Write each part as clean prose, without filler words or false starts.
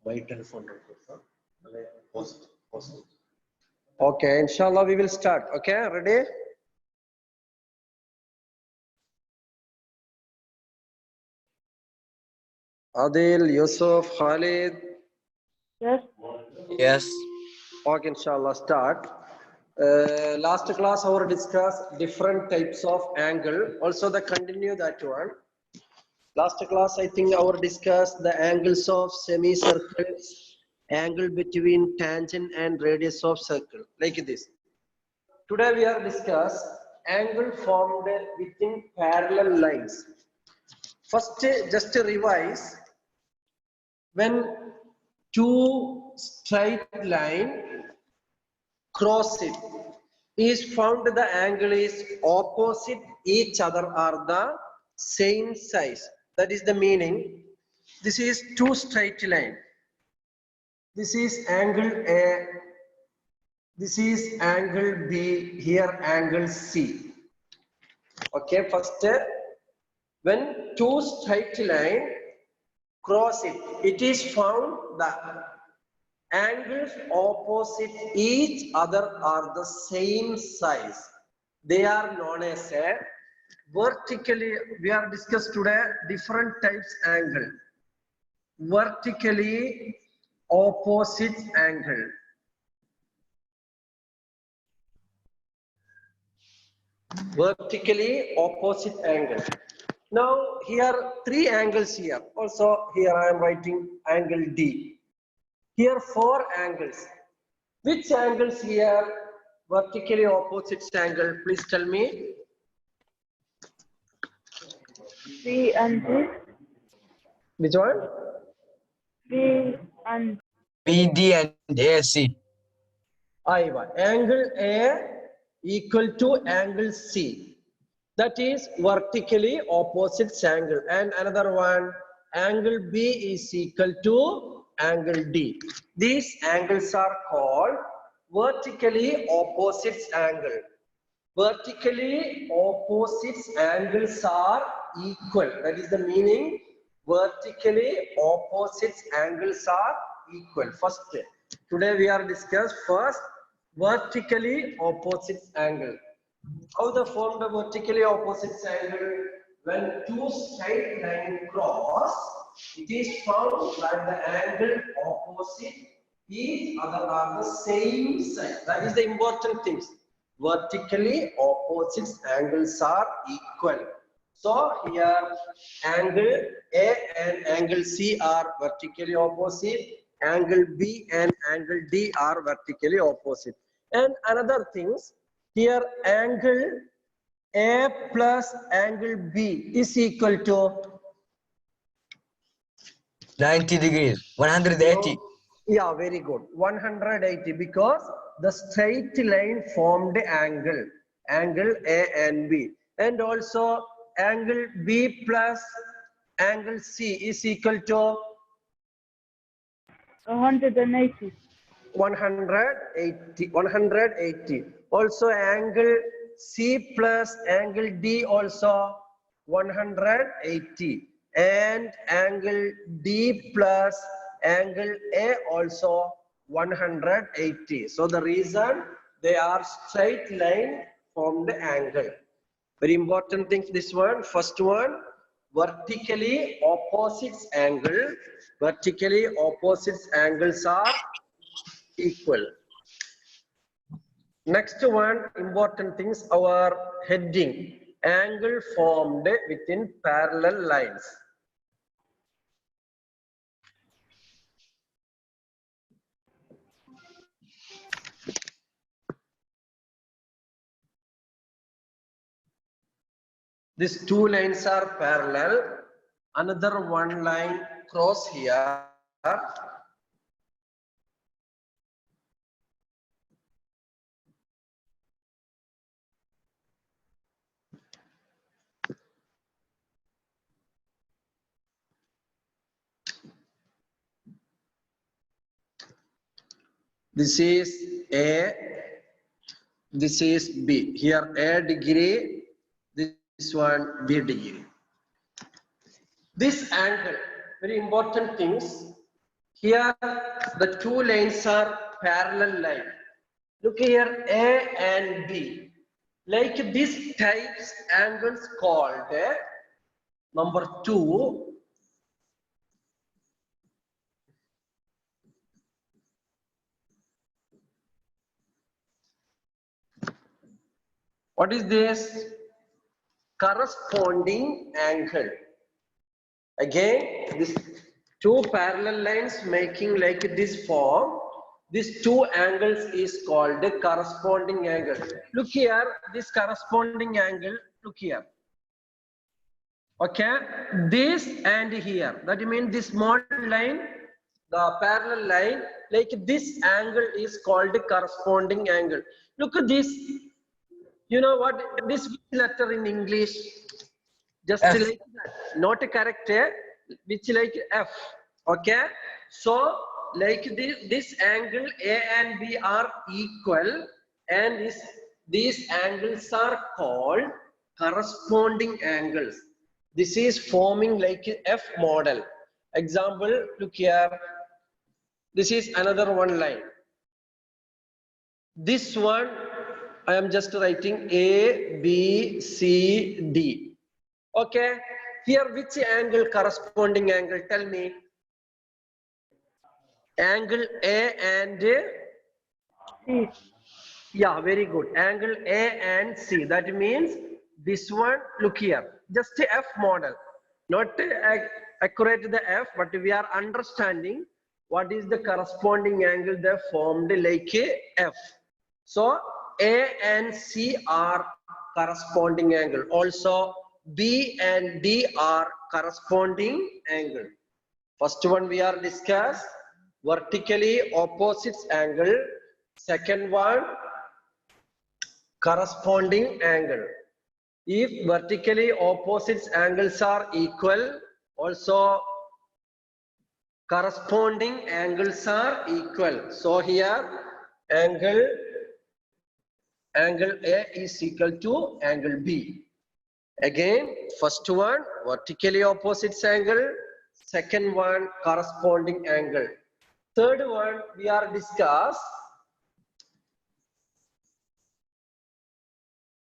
My telephone. Okay, inshallah we will start. Okay, ready? Adil, Yusuf, Khalid. Yes. Yes. Okay, inshallah start. Last class our discussed different types of angle. Also the continue that one. Last class I think our discussed the angles of semicircles, angle between tangent and radius of circle, like this. Today we are discuss angle formed within parallel lines. First, just to revise, when two straight line cross it, is found the angle is opposite each other are the same size. That is the meaning. This is two straight line. This is angle A. This is angle B. Here angle C. Okay, first when two straight line cross it, it is found that angles opposite each other are the same size. They are known as a vertically, we are discussed today different types angle. Vertically opposite angle. Vertically opposite angle. Now here three angles here. Also here I am writing angle D. Here four angles. Which angles here vertically opposite angle? Please tell me. B and D. Which one? B and BD and AC. Aiva. Angle A equal to angle C. That is vertically opposite angle. And another one, angle B is equal to angle D. These angles are called vertically opposite angle. Vertically opposite angles are equal. That is the meaning. Vertically opposite angles are equal. First, today we are discuss first vertically opposite angle. How the form the vertically opposite angle? When two straight lines cross, it is found that the angle opposite each other are the same side. That is the important things. Vertically opposite angles are equal. So here angle A and angle C are vertically opposite. Angle B and angle D are vertically opposite. And another things, here angle A plus angle B is equal to 90 degrees. 180. Yeah, very good. 180 because the straight line formed angle A and B, and also angle B plus angle C is equal to 180. 180. Also angle C plus angle D also 180, and angle D plus angle A also 180. So the reason they are straight line formed angle. Very important things this one. First one, vertically opposite angle. Vertically opposite angles are equal. Next one, important things, our heading, angle formed within parallel lines. These two lines are parallel. Another one line cross here. This is A, this is B. Here A degree, this one B degree. This angle, very important things. Here, the two lines are parallel line. Look here, A and B. Like these types angles called number 2. What is this? Corresponding angle. Again, these two parallel lines making like this form. These two angles is called the corresponding angle. Look here, this corresponding angle, look here. Okay, this and here. That means this small line, the parallel line, like this angle is called the corresponding angle. Look at this. You know what? This letter in English, just F. like that, not a character, which like F. Okay, so like this angle A and B are equal, and these angles are called corresponding angles. This is forming like F model. Example, look here. This is another one line. This one, I am just writing A, B, C, D. Okay, here which angle, corresponding angle? Tell me. Angle A and C. yeah, very good. Angle A and C. That means this one, look here, just a F model. Not accurate the F, but we are understanding what is the corresponding angle they formed like a F. So A and C are corresponding angle. Also B and D are corresponding angle. First one we are discussed vertically opposites angle. Second one corresponding angle. If vertically opposites angles are equal, also corresponding angles are equal. So here angle A is equal to angle B. Again, first one vertically opposites angle, second one corresponding angle. Third one we are discuss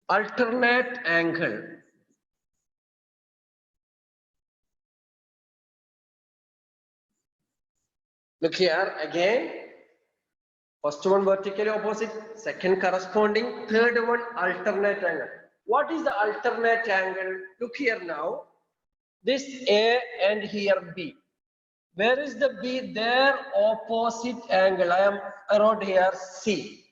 alternate angle. Look here again. First one vertically opposite, second corresponding, third one alternate angle. What is the alternate angle? Look here now. This A and here B. Where is the B? Their opposite angle. I wrote here C.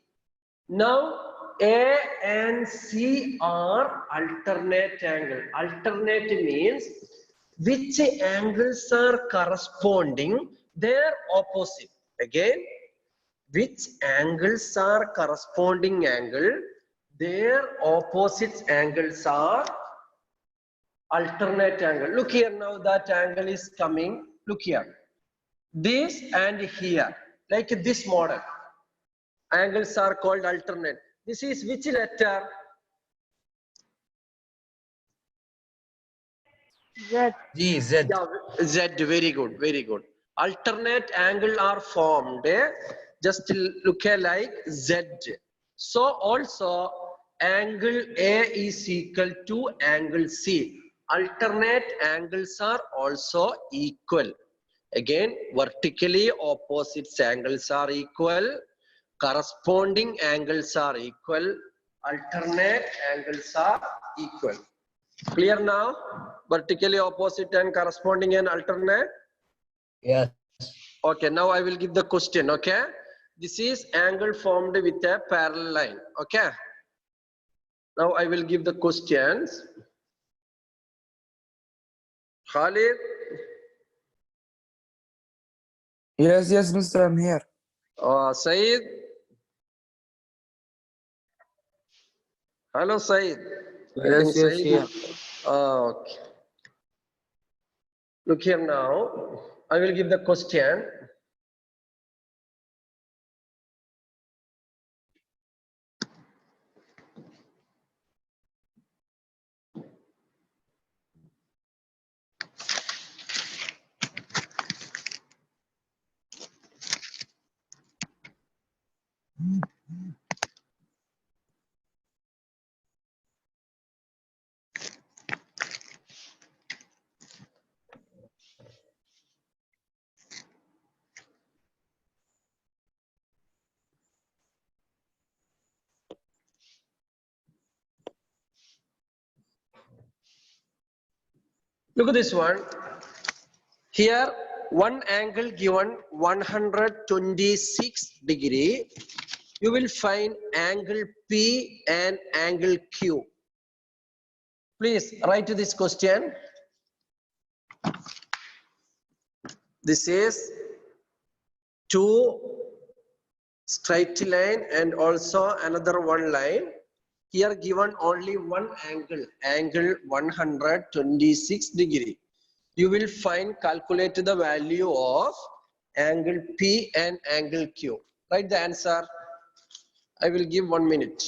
Now A and C are alternate angle. Alternate means which angles are corresponding, their opposite. Again, which angles are corresponding angle, their opposite angles are alternate angle. Look here now, that angle is coming. Look here. This and here, like this model. Angles are called alternate. This is which letter? Z. G, Z. Yeah, Z, very good, very good. Alternate angle are formed, just look like Z. So also angle A is equal to angle C. Alternate angles are also equal. Again, vertically opposite angles are equal. Corresponding angles are equal. Alternate angles are equal. Clear now? Vertically opposite and corresponding and alternate. Yes. Okay, now I will give the question. Okay, this is angle formed with a parallel line. Okay, now I will give the questions. Khalid, Yes, yes, Mister, I'm here. Saeed. Hello, Saeed. I think Yes, yes, Saeed. here. Okay. Look here now. I will give the question. Look at this one. Here, one angle given 126 degree. You will find angle P and angle Q. Please write this question. This is two straight line and also another one line. Here given only one angle, angle 126 degree. You will find, calculate the value of angle P and angle Q. Write the answer. I will give 1 minute.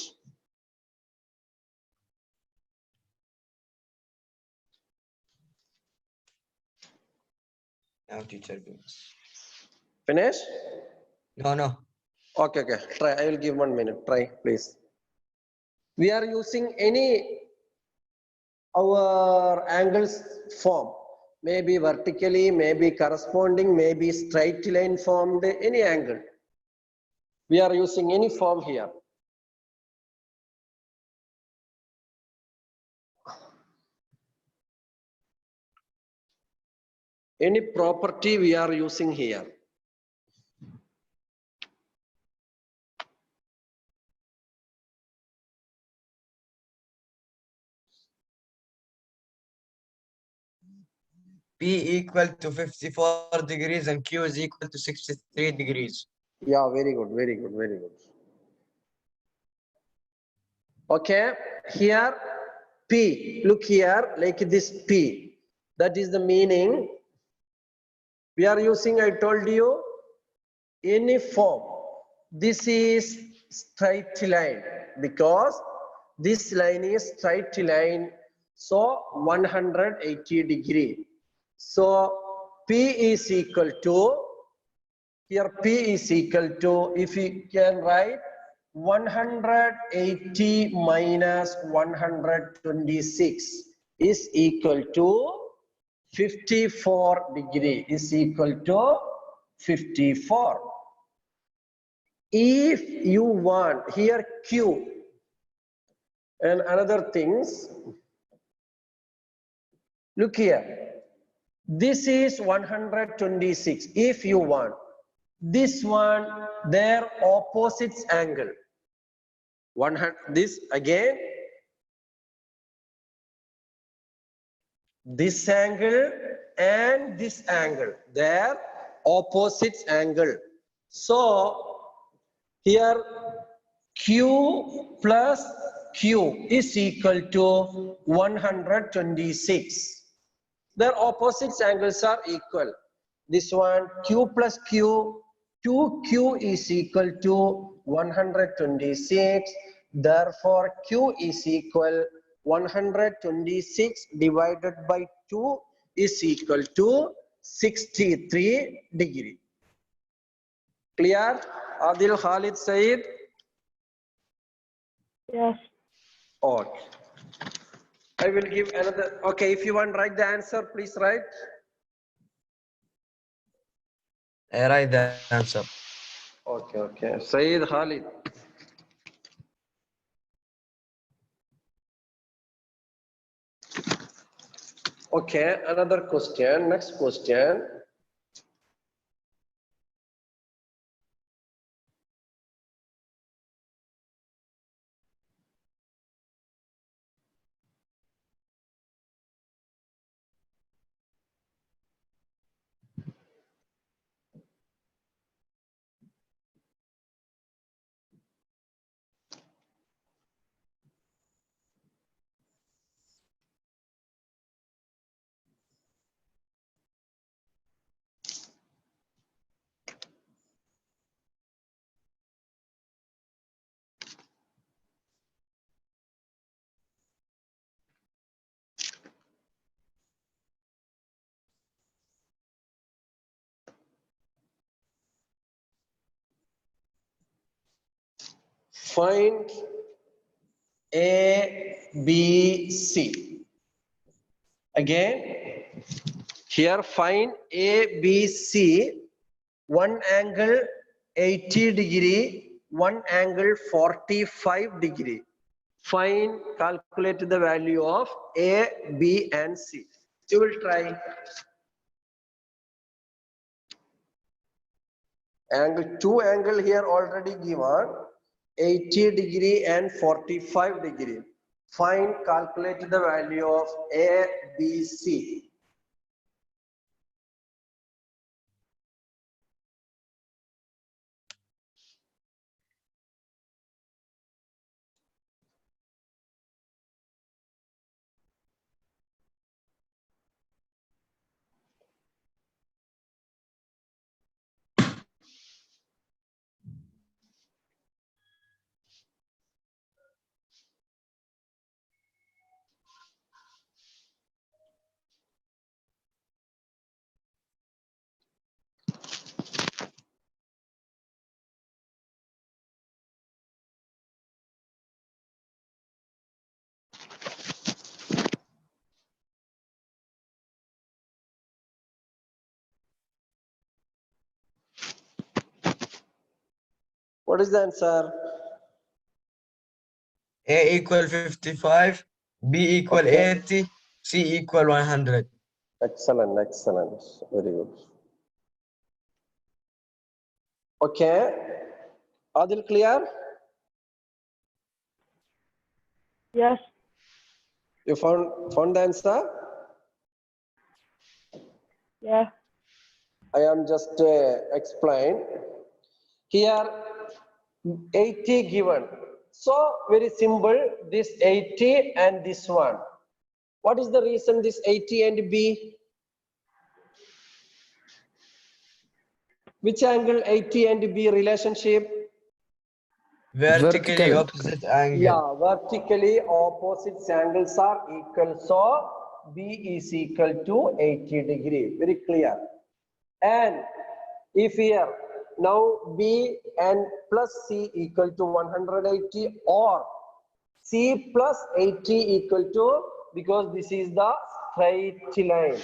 Now teacher gives. Finish? No. Okay. Try. I will give 1 minute. Try, please. We are using our angles form. Maybe vertically, maybe corresponding, maybe straight line formed, any angle. We are using any form here. Any property we are using here. P equal to 54 degrees and Q is equal to 63 degrees. Yeah, very good. Okay, here P, look here, like this P. That is the meaning. We are using, I told you, any form. This is straight line because this line is straight line. So 180 degree. So P is equal to, here P is equal to, if we can write 180 minus 126 is equal to 54 degree, is equal to 54. If you want here Q and another things, look here. This is 126. If you want this one, their opposites angle. This again, this angle and this angle, their opposites angle. So here Q plus Q is equal to 126. Their opposites angles are equal. This one Q plus Q, 2Q is equal to 126. Therefore, Q is equal 126 divided by 2 is equal to 63 degree. Clear? Adil, Khalid, Saeed? Yes. Okay. I will give another. Okay, if you want to write the answer, please write. I write the answer. Okay. Saeed, Khalid. Okay, another question. Next question. Find A, B, C. Again, here find A, B, C. One angle 80 degree, one angle 45 degree. Find, calculate the value of A, B, and C. You will try. Angle, two angle here already given, 80 degree and 45 degree. Find, calculate the value of A, B, C. What is the answer? A equal 55, B equal Okay. 80, C equal 100. Excellent, excellent. Very good. Okay. Adil, clear? Yes. You found the answer? Yeah. I am just explain. Here 80 given. So very simple, this 80 and this one. What is the reason this 80 and B? Which angle 80 and B relationship? Vertically Vertical. opposite angle. Yeah, vertically opposite angles are equal. So B is equal to 80 degree. Very clear. And if here now B and plus C equal to 180 or C plus 80 equal to, because this is the straight line.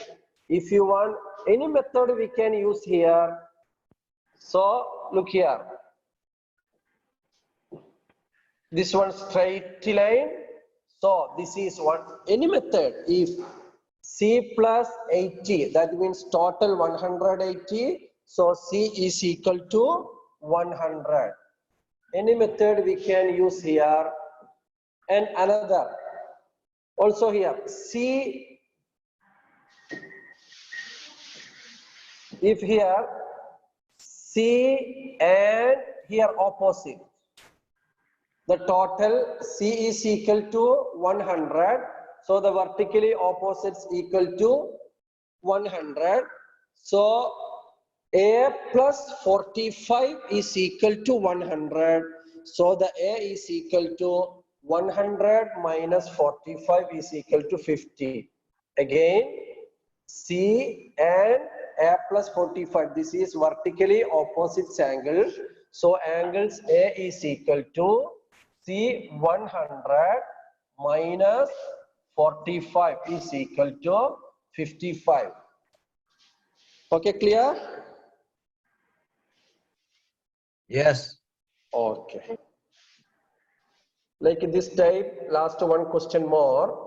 If you want any method we can use here. So look here. This one straight line. So this is one any method. If C plus 80, that means total 180. So C is equal to 100. Any method we can use here. And another. Also here, C, if here, C and here opposite. The total C is equal to 100. So the vertically opposites equal to 100. So A plus 45 is equal to 100. So the A is equal to 100 minus 45 is equal to 50. Again, C and A plus 45. This is vertically opposite angle. So angles A is equal to C 100 minus 45 is equal to 55. Okay, clear? Yes. Okay. Like this type, last one question more.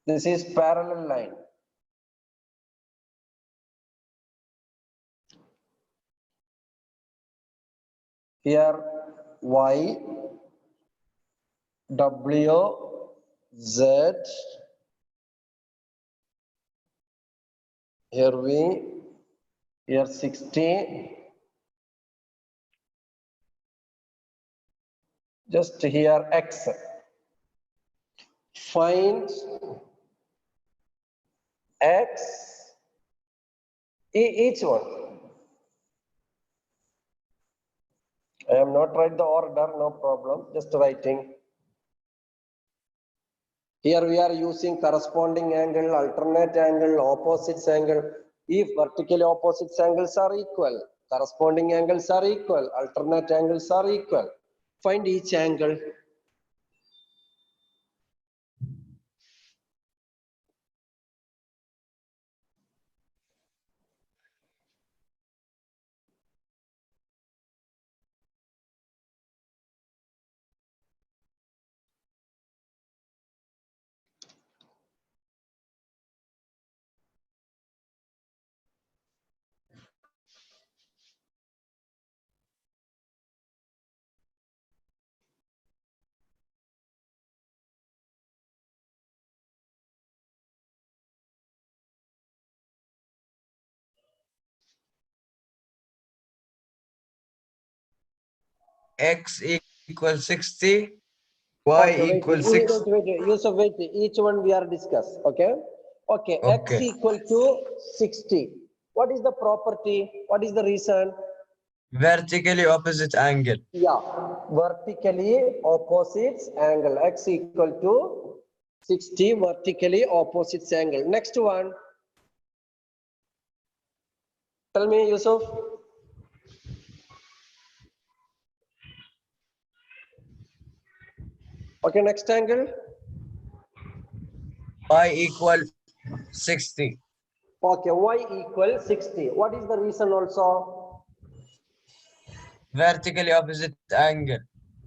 This is parallel line. Here Y, W, Z, here V, here 60, just here X. Find X, each one. I am not write the order, no problem, just writing. Here we are using corresponding angle, alternate angle, opposite angle. If vertically opposite angles are equal, corresponding angles are equal, alternate angles are equal. Find each angle. x equals 60, y Okay, wait, equals 6. Yusuf, wait. Each one we are discuss. Okay. Okay. X Okay. equal to 60. What is the property? What is the reason? Vertically opposite angle. Yeah, vertically opposite angle. X equal to 60 vertically opposite angle. Next one. Tell me, Yusuf. Okay, next angle. Y equal 60. Okay, y equal 60. What is the reason also? Vertically opposite angle.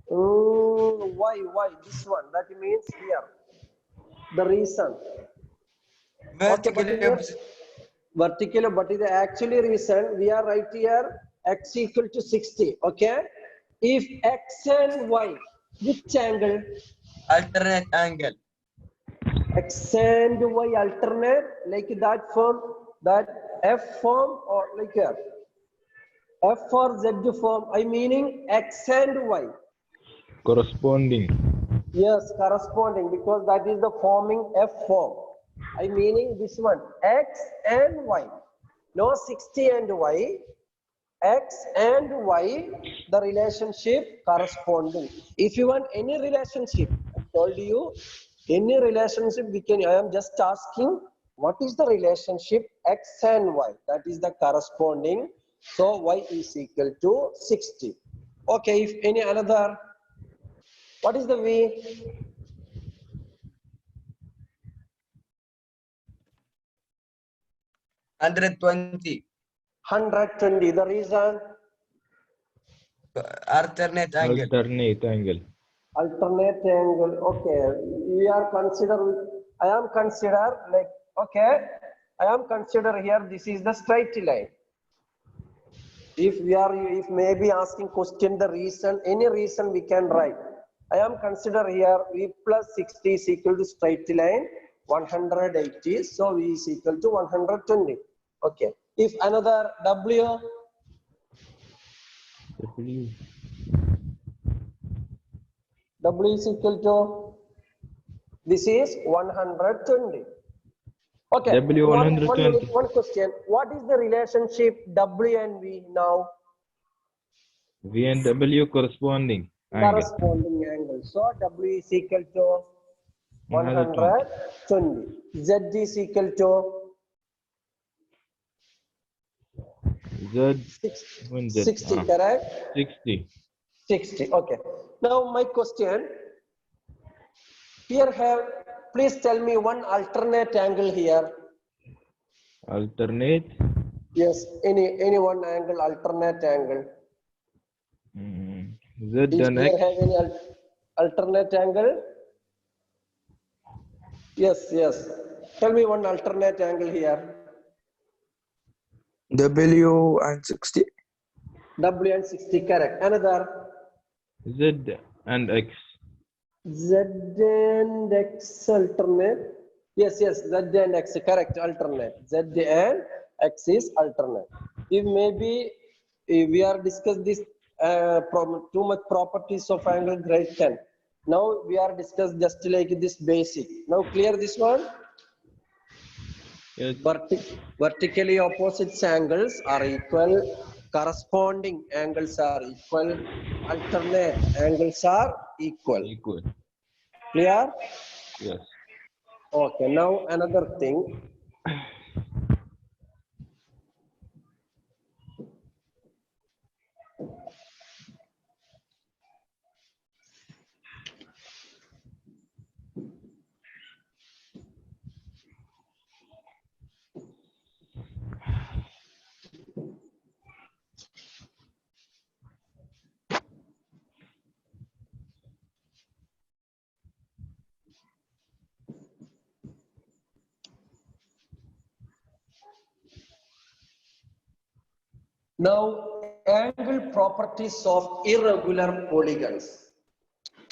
Why? This one. That means here. The reason. Okay, but Vertically here opposite. vertical, but the actually reason we are right here x equal to 60. Okay, if x and y, which angle? Alternate angle. X and y alternate like that form, that f form, or like here f or z form. I meaning x and y. Corresponding. Yes, corresponding, because that is the forming F form. I meaning this one, X and Y. No 60 and Y, X and Y, the relationship corresponding. If you want any relationship, I told you, any relationship we can, I am just asking, what is the relationship X and Y? That is the corresponding. So Y is equal to 60. Okay, if any another, what is the V? 120. 120. The reason? Alternate angle. Alternate angle. Alternate angle. Okay. We are consider. I am consider like, okay. I am consider here. This is the straight line. If maybe asking question the reason, any reason we can write. I am consider here V plus 60 is equal to straight line 180. So V is equal to 120. Okay. If another W, W. W is equal to, this is 120. Okay. W One minute, 120. one question. What is the relationship W and V now? V and W corresponding angle. Corresponding angle. So W is equal to 120. 120. Z is equal to Z. 60, correct? 60. 60. Okay. Now my question. Here have, please tell me one alternate angle here. Alternate. Yes, any one angle, alternate angle. Z If and here X. have any alternate angle? Yes. Tell me one alternate angle here. W and 60. W and 60, correct. Another. Z and X. Z and X alternate. Yes, Z and X, correct, alternate. Z and X is alternate. If maybe we are discuss this too much properties of angle grade 10. Now we are discuss just like this basic. Now clear this one? Yes. Vertically opposite angles are equal, corresponding angles are equal, alternate angles are equal. Equal. Clear? Yes. Okay, now another thing. Now, angle properties of irregular polygons.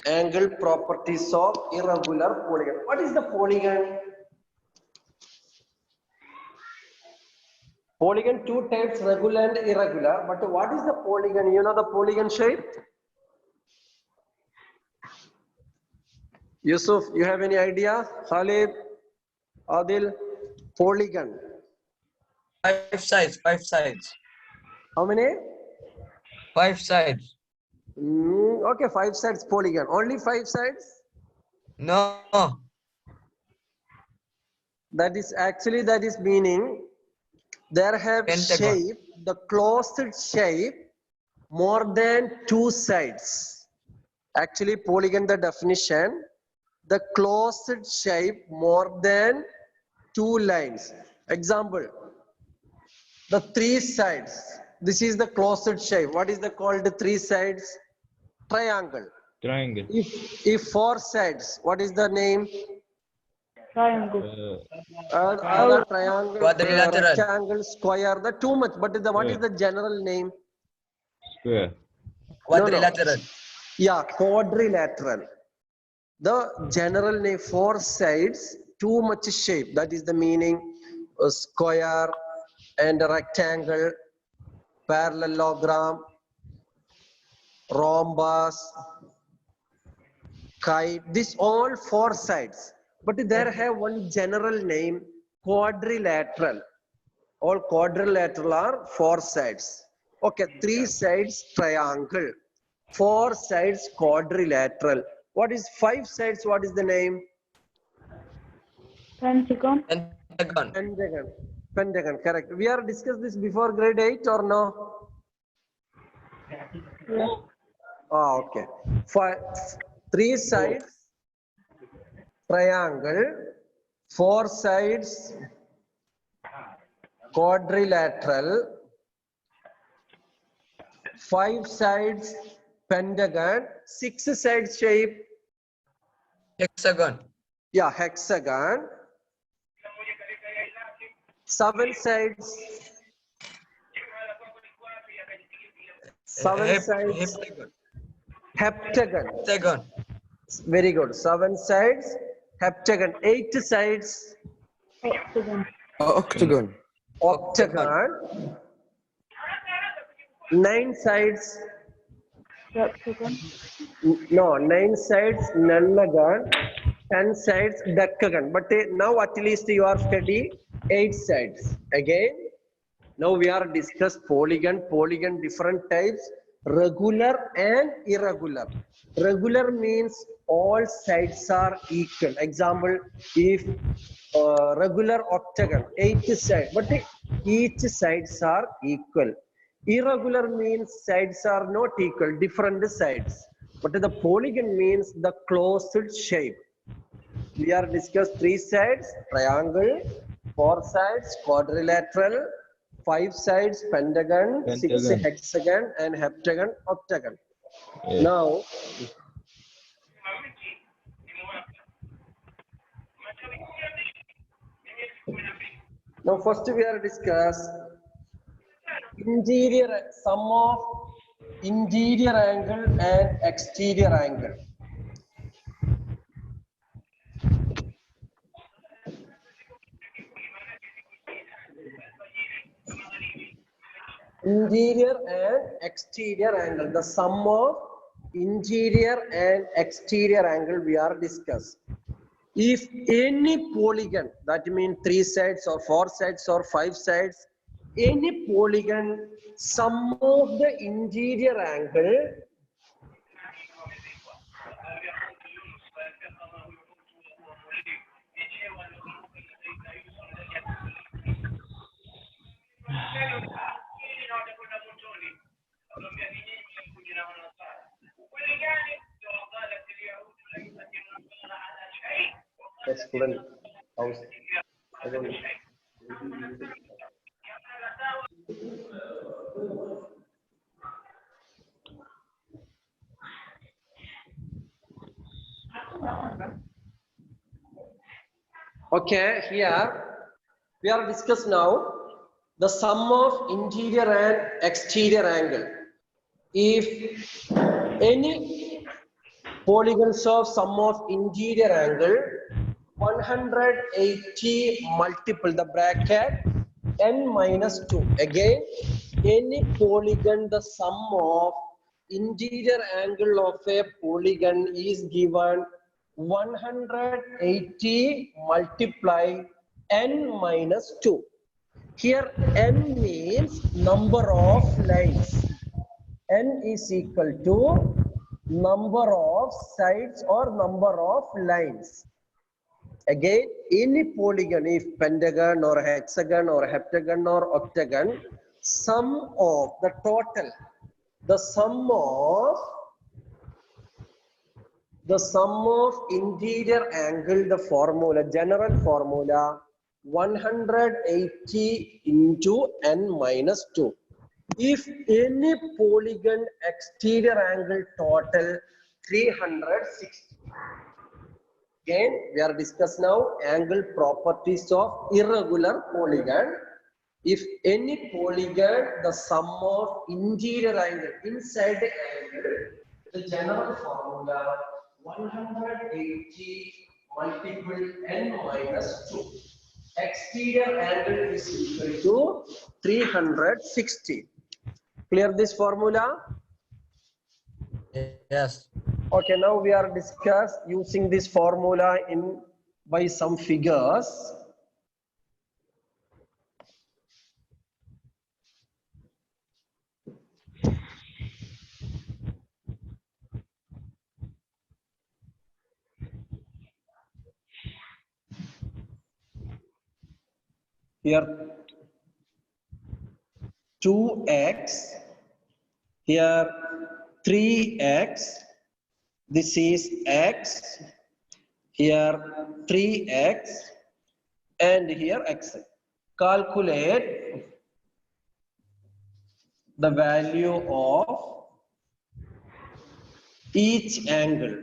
Angle properties of irregular polygon. What is the polygon? Polygon two types, regular and irregular. But what is the polygon? You know the polygon shape? Yusuf, you have any idea? Khalid, Adil, polygon. 5 sides, 5 sides. How many? 5 sides. Okay, 5 sides polygon. Only 5 sides? No. That is meaning there have Pentagon. shape, the closed shape more than 2 sides. Actually, polygon, the definition, the closed shape more than 2 lines. Example, the 3 sides. This is the closed shape. What is the called 3 sides? Triangle. Triangle. If 4 sides, what is the name? Triangle. Other triangle, Quadrilateral. rectangle, square, the too much. But what is the general name? Square. Quadrilateral. Yeah, quadrilateral. The general name, 4 sides, too much shape. That is the meaning. A square and a rectangle, parallelogram, rhombus, kite. This all 4 sides. But there have one general name, quadrilateral. All quadrilateral are 4 sides. Okay, 3 sides triangle, 4 sides quadrilateral. What is 5 sides? What is the name? Pentagon. Pentagon. Pentagon. Pentagon, correct. We are discussed this before grade 8 or no? Yes. Ah, okay. 3 sides triangle, 4 sides quadrilateral, 5 sides pentagon, 6 sides shape, Hexagon. yeah, hexagon, 7 sides, 7 sides, Heptagon. heptagon. Heptagon. Very good. 7 sides, heptagon. 8 sides, Octagon. Octagon. octagon. 9 sides, Rectagon. no, 9 sides, nonagon. 10 sides, decagon. But now at least you are study 8 sides. Again, now we are discuss polygon. Polygon different types, regular and irregular. Regular means all sides are equal. Example, if regular octagon, 8 sides, but each sides are equal. Irregular means sides are not equal, different sides. But the polygon means the closed shape. We are discussed 3 sides, triangle, 4 sides, quadrilateral, 5 sides, pentagon, 6 Pentagon. hexagon, and heptagon, octagon. Yes. Now first we are discuss interior, sum of interior angle and exterior angle. Interior and exterior angle, the sum of interior and exterior angle we are discuss. If any polygon, that means 3 sides or 4 sides or 5 sides, any polygon, sum of the interior angle student house. I don't know. Okay, here we are discuss now the sum of interior and exterior angle. If any polygons of sum of interior angle 180 multiple the bracket n minus 2. Again, any polygon, the sum of interior angle of a polygon is given 180 multiply n minus 2. Here n means number of lines. N is equal to number of sides or number of lines. Again, any polygon, if pentagon or hexagon or heptagon or octagon, sum of the total, the sum of interior angle, the formula, general formula, 180 into n minus 2. If any polygon exterior angle total 360. Again, we are discussing now angle properties of irregular polygon. If any polygon, the sum of interior angle inside the angle, the general formula 180 multiple n minus 2. Exterior angle is equal to 360. Clear this formula? Yes. Okay, now we are discuss using this formula in by some figures. Here 2x, here 3x, this is x, here 3x, and here x. Calculate the value of each angle.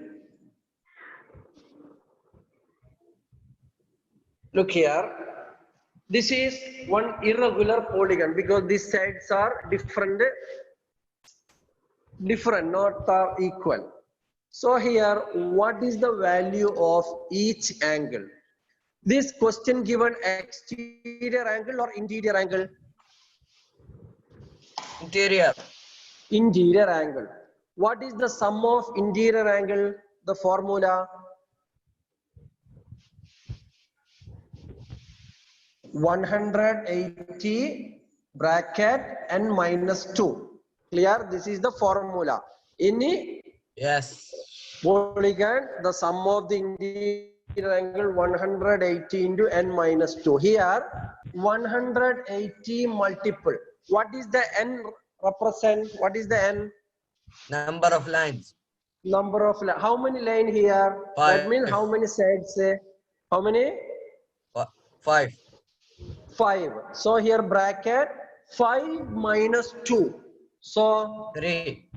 Look here, this is one irregular polygon because these sides are different, not are equal. So here, what is the value of each angle? This question given exterior angle or interior angle? Interior. Interior angle. What is the sum of interior angle? The formula 180 bracket n minus 2. Clear? This is the formula. Any Yes. polygon, the sum of the interior angle 180 into n minus 2. Here 180 multiple. What is the n represent? What is the n? Number of lines. Number of how many line here? 5. That means how many sides? How many? 5. 5. So here bracket 5 minus 2. So 3.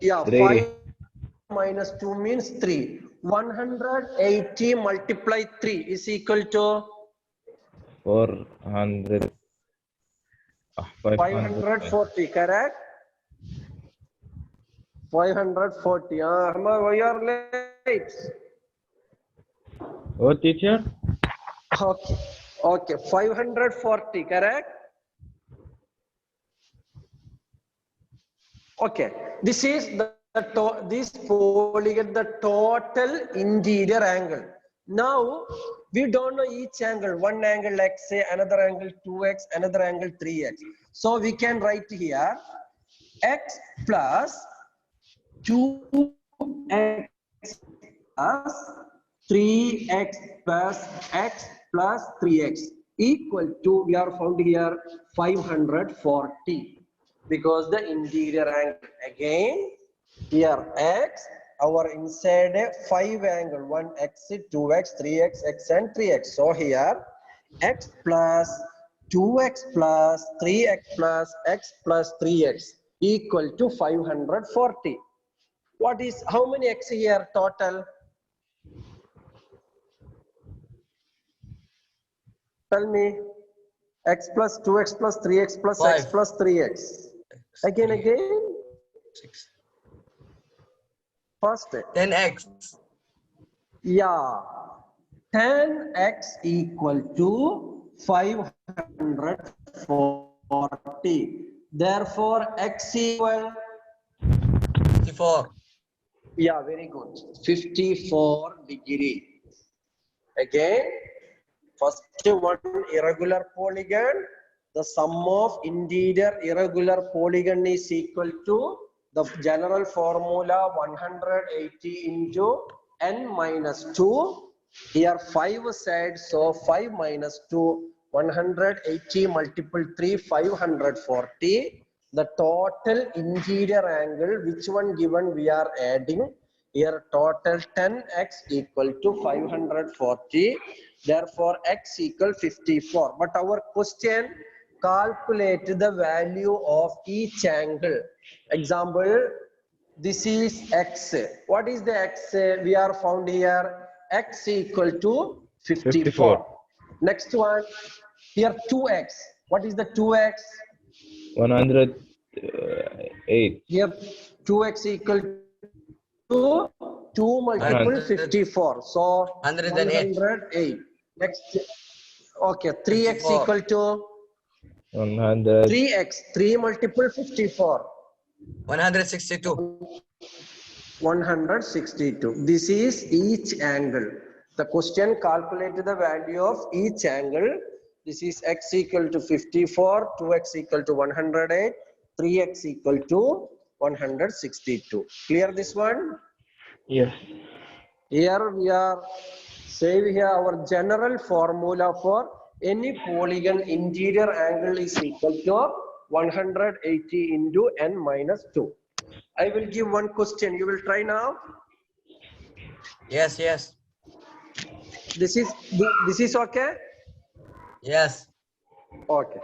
yeah, 3. 5 minus 2 means 3. 180 multiply 3 is equal to 400. 540, correct? 540. We are late. Oh, teacher? Okay. Okay, 540, correct? Okay, this is this polygon, the total interior angle. Now we don't know each angle. One angle x, another angle 2x, another angle 3x. So we can write here x plus 2x plus 3x plus x plus 3x equal to, we are found here 540 because the interior angle. Again here x, our inside 5 angle, 1x, 2x, 3x, x and 3x. So here x plus 2x plus 3x plus x plus 3x equal to 540. What is, how many x here total? Tell me. X plus 2x plus 3x plus 5. x plus 3x. Again. 6. First. 10x. Yeah. 10x equal to 540. Therefore, x equal 54. Yeah, very good. 54 degree. Again, first one irregular polygon. The sum of interior irregular polygon is equal to the general formula 180 into n minus 2. Here 5 sides, so 5 minus 2, 180 multiple 3, 540. The total interior angle, which one given we are adding. Here total 10x equal to 540. Therefore, x equal 54. But our question, calculate the value of each angle. Example, this is x. What is the x we are found here? X equal to 54. 54. Next one, here 2x. What is the 2x? 108. Here 2x equal to 2 multiple 54. So 108. 108. Next, okay, 3x 54. equal to 100. 3x. 3 multiple 54. 162. 162. This is each angle. The question, calculate the value of each angle. This is x equal to 54, 2x equal to 108, 3x equal to 162. Clear this one? Yes. Here we are saying here our general formula for any polygon interior angle is equal to 180 into n minus 2. I will give one question. You will try now. Yes, yes, This is okay? yes. Okay.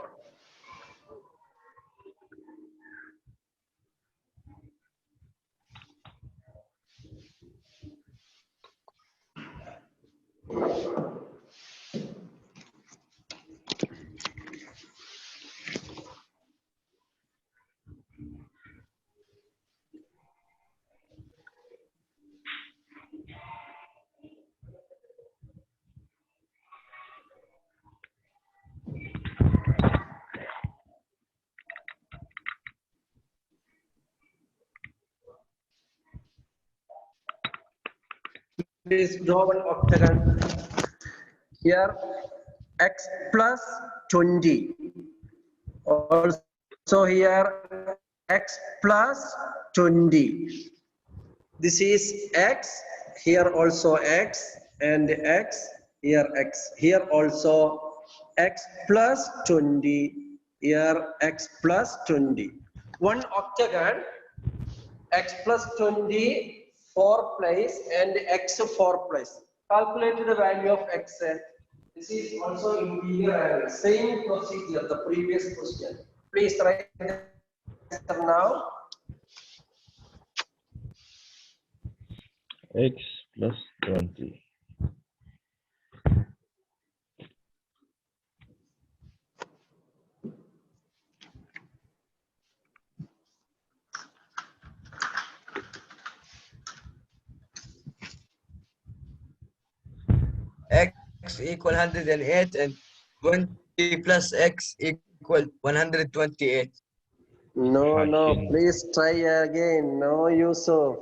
Please draw one octagon. Here x plus 20. Also here x plus 20. This is x, here also x, and x, here x. Here also x plus 20, here x plus 20. One octagon, x plus 20, 4 place, and x 4 place. Calculate the value of x. This is also interior angle. Same procedure, the previous question. Please write the answer now. X plus 20. X equal 108 and 20 plus x equal 128. No, no, Hashim. please try again. No, Yusuf.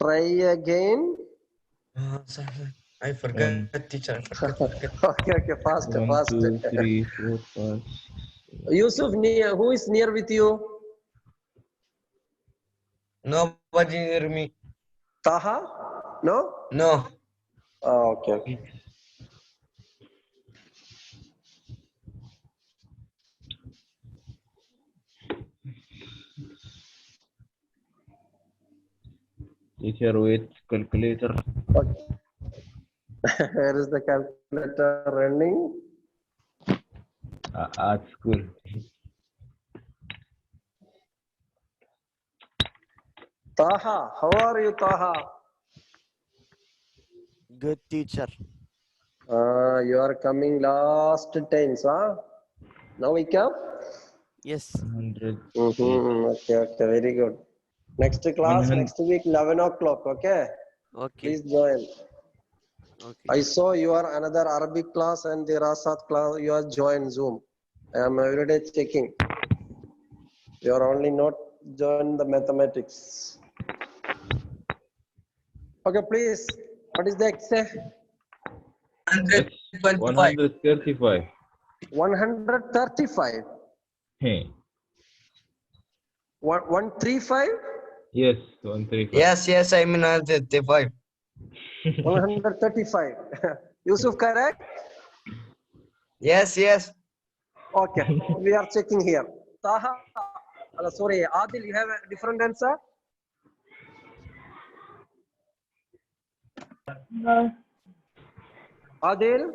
Try again. I forgot, teacher. I forgot. Okay, okay, fast, 1, fast. 2, 3, 4, 5. Yusuf, near, who is near with you? Nobody near me. Taha? No? No. Oh, okay, okay. Teacher with calculator. Okay. Where is the calculator running? At school. Taha, how are you, Taha? Good teacher. You are coming last tense, huh? Now we come? Yes. 100. Okay, okay, very good. Next class, 100. next week, 11 o'clock, okay? Okay. Please join. Okay. I saw your another Arabic class and the Rasat class, you are joined Zoom. I am every day checking. You are only not join the mathematics. Okay, please. What is the x? 125. 135. 135. Hey. 135? Yes, 135. Yes, I mean 135. 135. Yusuf, correct? Yes. Okay, we are checking here. Taha, sorry, Adil, you have a different answer? No. Adil,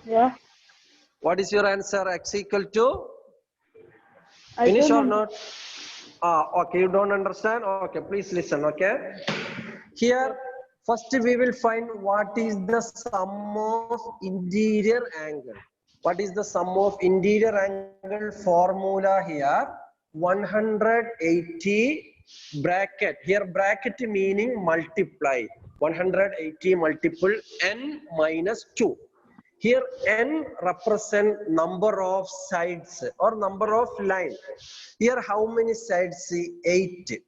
Yeah. what is your answer? X equal to? I Finish or don't not? Okay, you don't understand? Okay, please listen, okay? Here, first we will find what is the sum of interior angle. What is the sum of interior angle formula here? 180 bracket. Here bracket meaning multiply. 180 multiple n minus 2. Here n represent number of sides or number of line. Here how many sides? 8.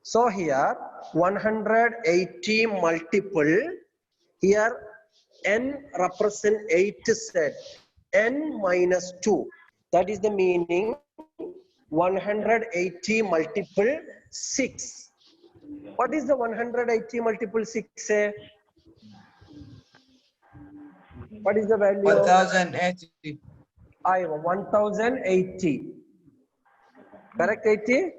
So here 180 multiple, here n represent 8 set, n minus 2. That is the meaning 180 multiple 6. What is the 180 multiple 6? What is the value? 1080. 1080. Correct 80?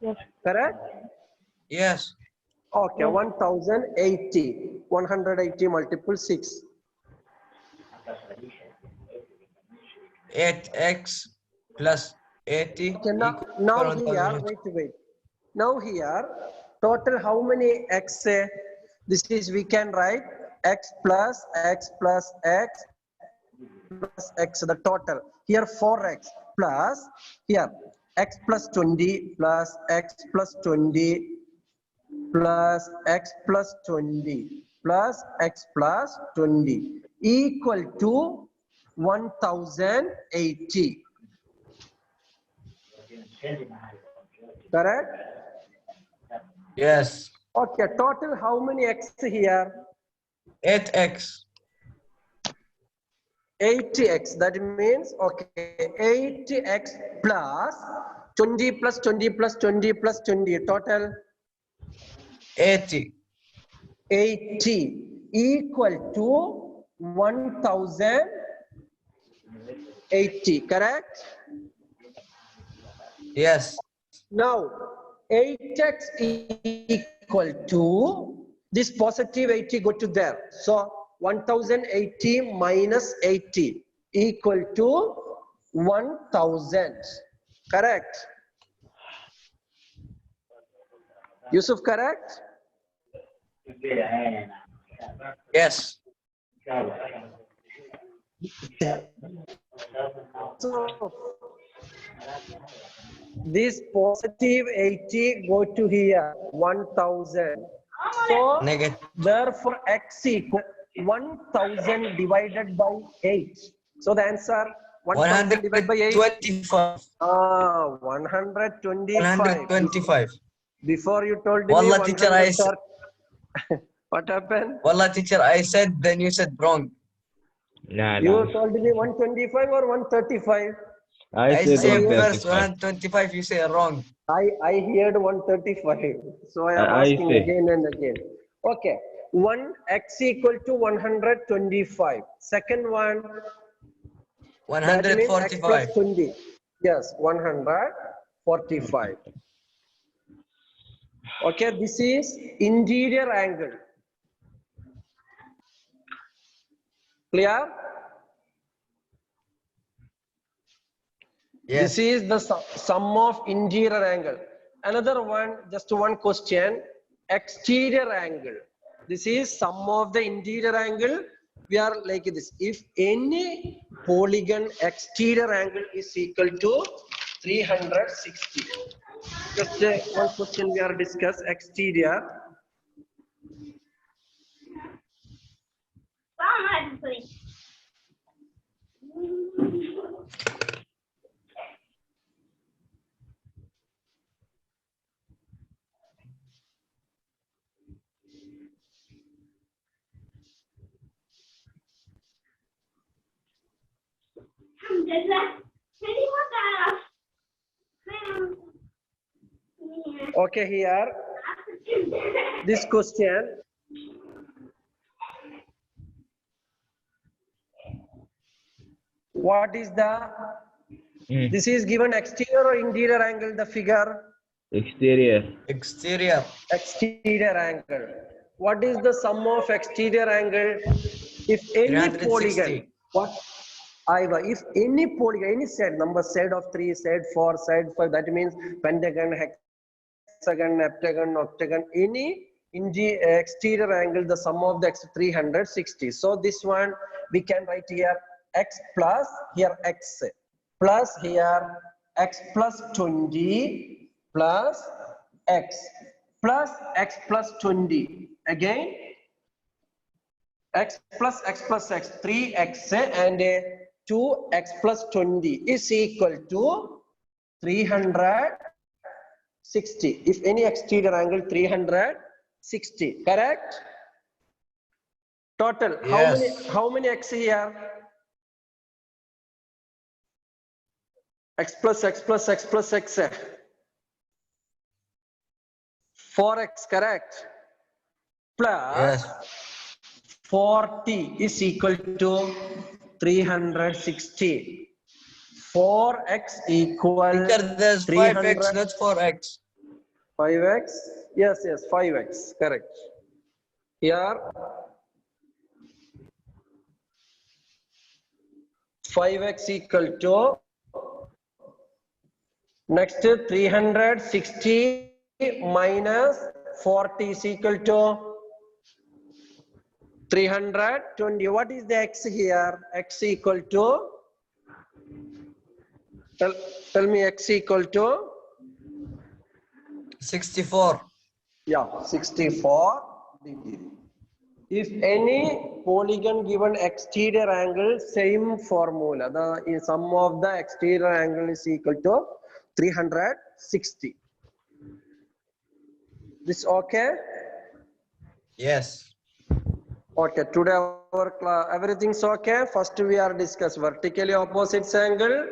Yes. Correct? Yes. Okay, 1080. 180 multiple 6. 8x plus 80 Okay, equal now here, 1080. wait. Now here, total how many x? This is, we can write x plus x plus x plus x, the total. Here 4x plus, here x plus 20 plus x plus 20 plus x plus 20 plus x plus 20 equal to 1080. Correct? Yes. Okay, total how many x here? 8x. 80x. That means, okay, 80x plus 20 plus 20 plus 20 plus 20. Total 80. 80 equal to 1080. Correct? Yes. Now 8x equal to this positive 80 go to there. So 1080 minus 80 equal to 1000. Correct? Yusuf, correct? Yes. So this positive 80 go to here 1000. So Negative. therefore x equal 1000 divided by 8. So the answer 1000 divided by 8. 125. 125. 125. Before you told me Wallah, teacher, 130. What happened? Wallah, teacher, I said, then you said wrong. Nah, You nah. told me 125 or 135? I I said say first 135. 125, you say wrong. I heard 135. So I am I asking say. again and again. Okay. 1x equal to 125. Second one, that means x plus 145. 20. Yes, 145. Okay, this is interior angle. Clear? Yes. This is the sum of interior angle. Another one, just one question, exterior angle. This is sum of the interior angle. We are like this. If any polygon exterior angle is equal to 360. Just one question we are discuss exterior. Okay, here, this question. What is the, this is given exterior or interior angle, the figure? Exterior. Exterior. Exterior angle. What is the sum of exterior angle? If any 360. polygon, what? If any polygon, any side, number side of 3, side 4, side 5, that means pentagon, hexagon, heptagon, octagon, any in the exterior angle, the sum of the 360. So this one we can write here x plus here x plus here x plus 20 plus x plus 20 again x plus x 3x and 2x plus 20 is equal to 360. If any exterior angle 360, correct? Total Yes. how many x here? X plus x plus x plus x 4x, correct? Plus Yes. 40 is equal to 360. 4x equal Teacher, there's 5x, 300. not 4x. 5x, yes, 5x, correct. Here 5x equal to next 360 minus 40 is equal to 320. What is the x here? X equal to, tell me x equal to, 64. yeah, 64 degree. If any polygon given exterior angle, same formula. The sum of the exterior angle is equal to 360. This okay? Yes. Okay, today our class, everything's okay. First we are discuss vertically opposite angle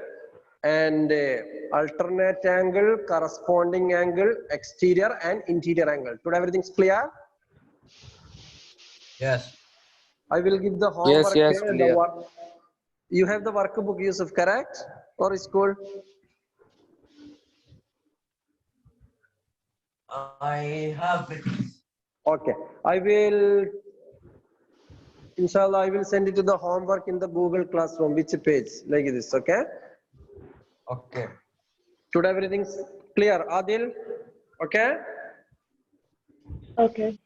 and alternate angle, corresponding angle, exterior and interior angle. Today everything's clear? Yes. I will give the homework. yes, The clear. work. You have the workbook, Yusuf, correct? Or school? I have it. Okay. I will, inshallah, I will send it to the homework in the Google Classroom. Which page? Like this, okay? Okay. Today everything's clear. Adil? Okay? Okay.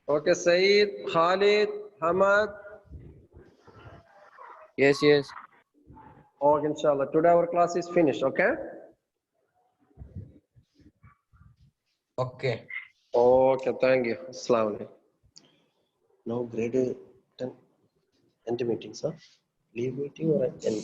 Okay, Saeed, Khalid, Hamad. Yes. Okay, inshallah. Today our class is finished, okay? Okay. Okay, thank you. Assalamu alaikum. Now grade 10 end meetings, huh? Leave meeting or end?